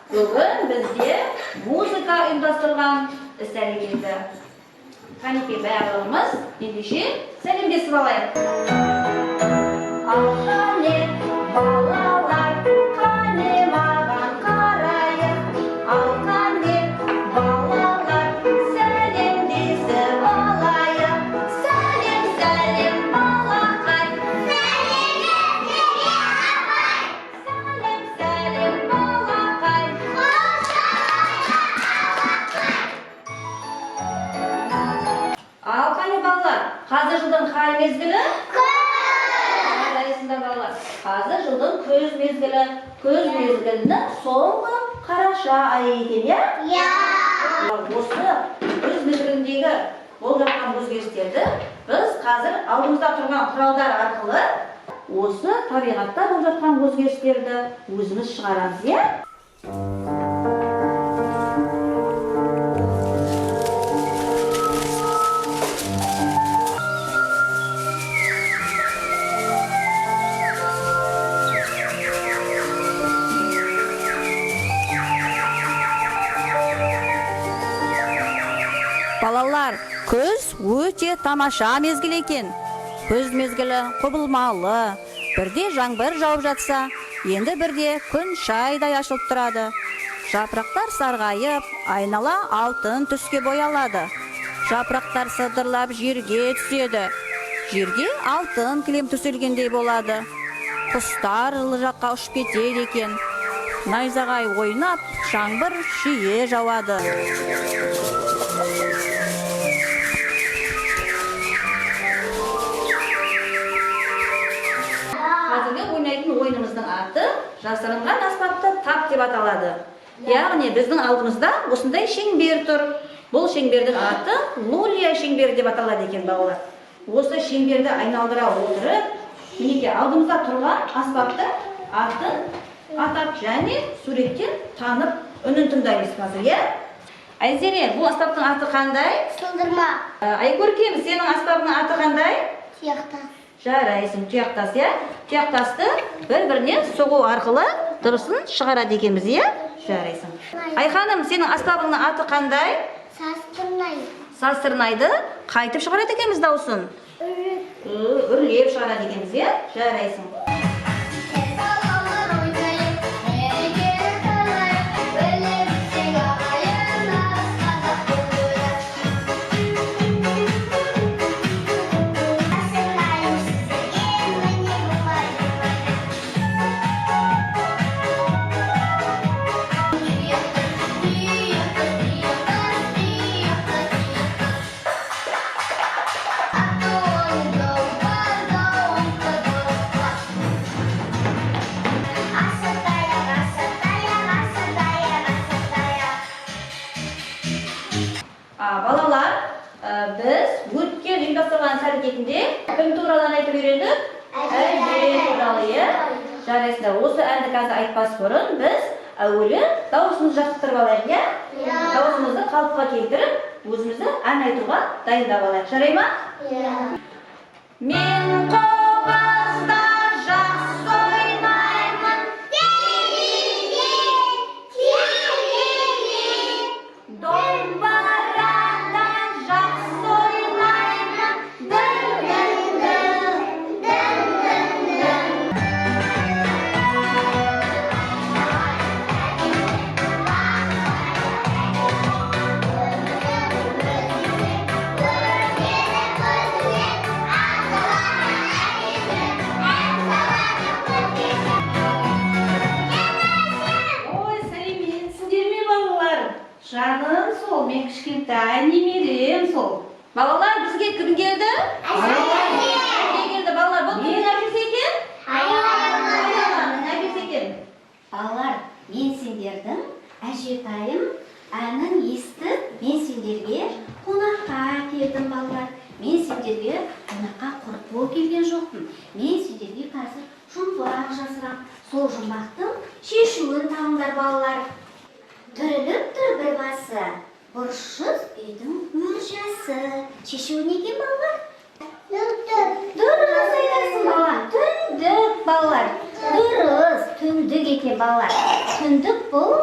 Бүгін бізде музыка ұйымдастырған іс-әрекеті. Қанекей барлығымыз ендеше сәлемдесіп алайық. Қане балалар, қане маған қарайық. Қане балалар, сәлемдесіп алайық. Сәлем, сәлем балақай. Сәлем, сәлем балақай. Ал қане балалар, қазір жылдың қай мезгілі? Арасында балалар. Қазір жылдың күз мезгілі. Күз мезгілінің соңғы қараша айы екен, иә? Осы күз мезгіліндегі болып жатқан өзгерістерді біз қазір алдымызда тұрған құралдар арқылы осы табиғатта болып жатқан өзгерістерді өзіміз шығарамыз, иә? Балалар, күз өте тамаша мезгіл екен. Күз мезгілі құбылмалы, бірде жаңбыр жауып жатса, енді бірде күн шайдай ашылып тұрады. Жапырақтар сарғайып, айнала алтын түске боялады. Жапырақтар сыдырлап жерге түседі. Жерге алтын кілем төселгендей болады. Құстар жылы жаққа ұшып кетеді екен. Найзағай ойнап, жаңбыр жиі жауады. Ойнайтын ойынымыздың аты жасырынған аспапты тап деп аталады. Яғни біздің алдымызда осындай шеңбер тұр. Бұл шеңбердің аты лулия шеңбері деп аталады екен, балалар. Осы шеңберді айналдыра отырып, мінекей алдымызда тұрған аспаптың атын атап және суреттен танып үнін тыңдаймыз қазір, иә? Айзере, бұл аспаптың аты қандай? Сылдырма. Айкөркем, сенің аспабыңның аты қандай? Тұяқтас. Жарайсың, тұяқтас, иә? Тұяқтасты бір-біріне соғу арқылы дұрысын шығарады екенбіз, иә? Жарайсың. Айханым, сенің аспабыңның аты қандай? Састырнайды. Састырнайды қайтып шығарады екенбіз дауысын? Үрлеп шығарады екенбіз, иә? Жарайсың. Балалар, біз өткен ұйымдастырған іс-әрекетінде кім туралы айтып үйрендік? Әже туралы, иә? Жарайсыздар, осы әнді қазір айтпас бұрын біз әуелі дауысымызды жаттықтырып алайық, иә? Дауысымызды қалыпқа келтіріп, өзімізді ән айтуға дайындап алайық. Жарай ма? Иә. Мен қоғазда жақсы ойнаймын. Домбырада жақсы ойнаймын. Жаным сол, мен кішкентай немерем сол. Балалар, бізге кім келді? Әже келді, балалар. Бұл кімнің әкесі екен? Айхананың әкесі екен. Балалар, мен сендердің әжетайым әнін естіп, мен сендерге қонаққа келдім, балалар. Мен сендерге қонаққа құрып болып келген жоқпын. Мен сендерге қазір жұмбақ жасырам. Сол жұмбақтың шешуін табыңдар, балалар. Түріліп тұр бір басы, бұрышсыз үйдің өлжасы. Шешуі неге, балалар? Дұрыс айтасың, балалар. Түндік, балалар. Дұрыс, түндік екен, балалар. Түндік бұл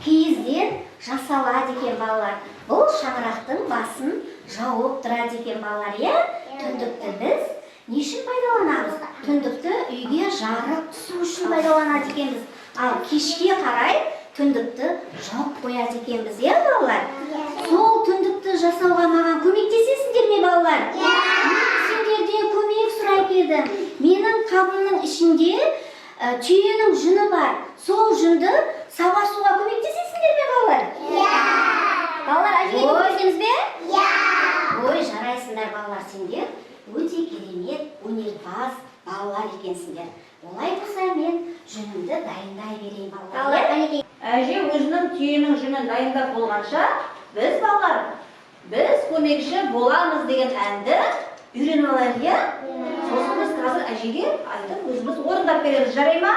киізден жасалады екен балалар. Бұл шаңырақтың басын жауып тұрады екен балалар, иә? Түндікті біз не үшін пайдаланамыз? Түндікті үйге жарық түсу үшін пайдаланады екенбіз. Ал кешке қарай түндікті жауып қояды екенбіз, иә балалар? Сол түндікті жасауға маған көмектесесіңдер ме балалар? Сендерден көмек сұрап едім. Менің қабымның ішінде түйенің жүні бар. Сол жүнді сабасуға көмектесесіңдер ме балалар? Балалар, әжеге көмектесеміз бе? Ой, жарайсыңдар балалар, сендер өте керемет өнерпаз балалар екенсіңдер. Олай болса мен жүнімді дайындай берейін балалар. Әже өзінің түйенің жүнін дайындап болғанша, біз балалар, біз көмекші боламыз деген әнді үйреніп алайық, иә? Сосын біз қазір әжеге айтып өзіміз орындап береміз, жарай ма?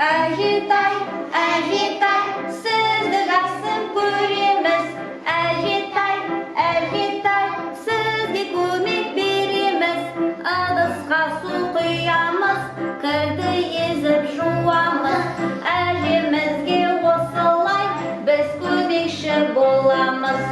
Әжетай, әжетай, сізді жақсы көреміз. Әжетай, әжетай, сізге көмек береміз. Ыдысқа су құямыз, кірді езіп жуамыз. Әжемізге осылай біз көмекші боламыз.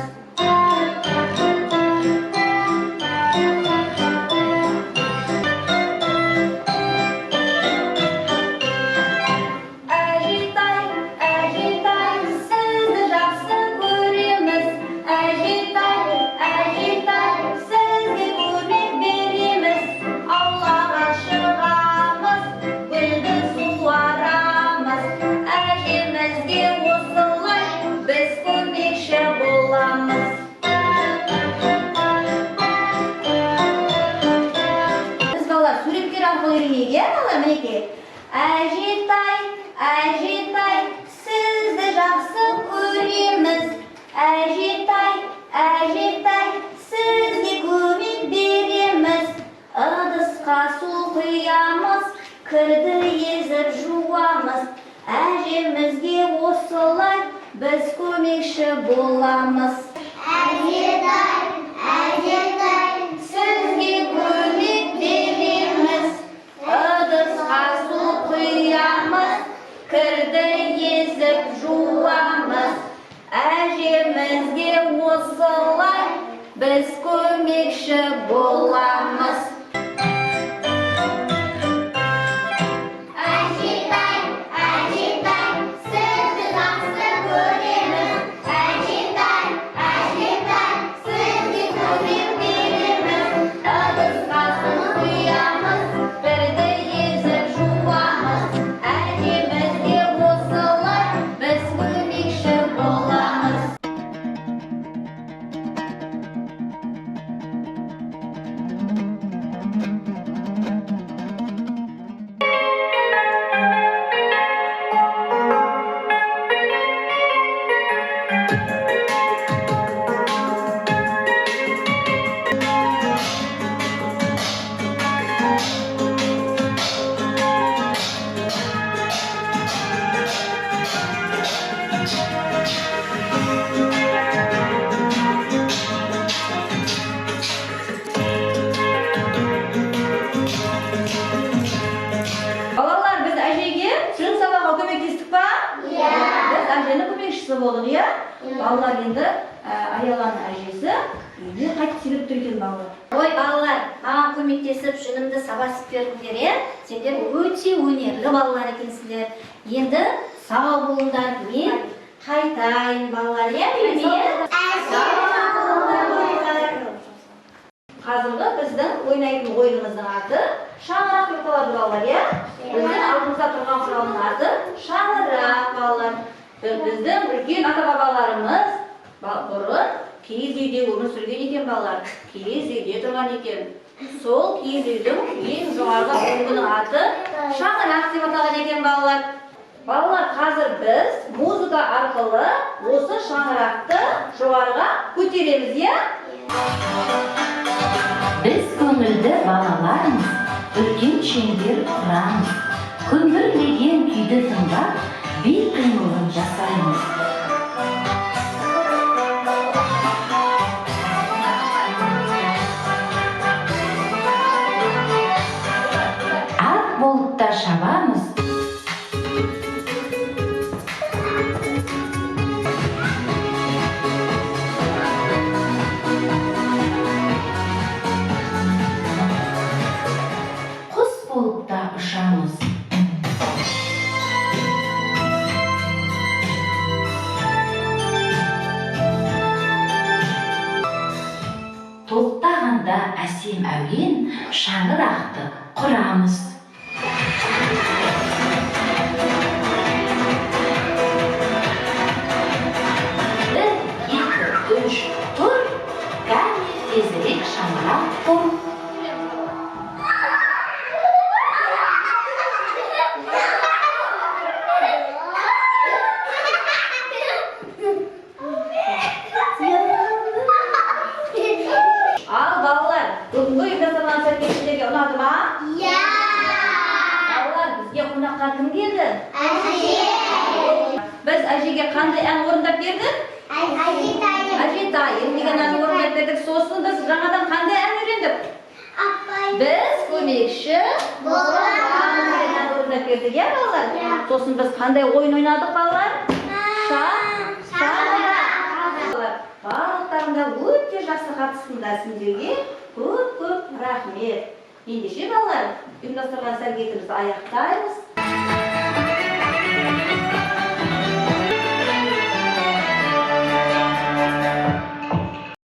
Әжетай, әжетай, сізді жақсы көреміз. Әжетай, әжетай, сізге көмек береміз. Ыдысқа су құямыз, кірді езіп жуамыз. Әжемізге осылай біз көмекші боламыз. Әжетай, әжетай, Сізге көмек береміз. Ыдысқа су құямыз, кірді езіп жуамыз. Әжемізге осылай біз көмекші боламыз. әжетай, әжетай, сізді жақсы көреміз. Әжетай, әжетай, сізге көмек береміз. Ыдысқа су құямыз, кірді езіп жуамыз. Әжемізге осылай біз көмекші боламыз. Балалар, біз әжеге жүн сабауға көмектестік па? Біз әженің көмекшісі болдық, иә? Балалар енді Аяланың әжесі үйіне қайтып себеп тұр екен балалар. Ой балалар, маған көмектесіп жүнімді сабасып бердіңдер, иә? Сендер өте өнерлі балалар екенсіңдер. Енді сау болыңдар, мен қайтайын балалар, иә? Қазіргі біздің ойнайтын ойынымыздың аты шаңырақ деп аталады балалар, иә? Біздің алдымызда тұрған құралдың аты шаңырақ балалар. Біздің үлкен ата-бабаларымыз бұрын киіз үйде өмір сүрген екен балалар. Киіз үйде тұрған екен. Сол киіз үйдің ең жоғарғы бөлігінің аты шаңырақ деп аталған екен балалар. Балалар, қазір біз музыка арқылы осы шаңырақты жоғарыға көтереміз, иә? Біз көңілді балалармыз, үлкен шеңбер құрамыз. Күмбірлеген күйді тыңдап, бел қимылын жасаймыз. Ақ бұлтта шабамыз, әсем әуен шаңырақты құрамыз. Бір, екі, үш, тұр, кәне тезірек шаңырақ құр. Ал балалар, бүгінгі ұйымдастырылған сәлкестерге ұнады ма? Иә. Балалар, бізге қонаққа кім келді? Әже. Біз әжеге қандай ән орындап бердік? Әжетайым. Әжетайым деген ән орындап бердік. Сосын біз жаңадан қандай ән үйрендік? Апай. Біз көмекші Боламыз. деген ән орындап бердік, иә балалар? Иә. Сосын біз қандай ойын ойнадық балалар? Шаңырақ. Барлықтарында өте жақсы қатыстыңдар, сендерге көп рахмет. Ендеше балалар, ұйымдастырған сәлкесімізді аяқтаймыз.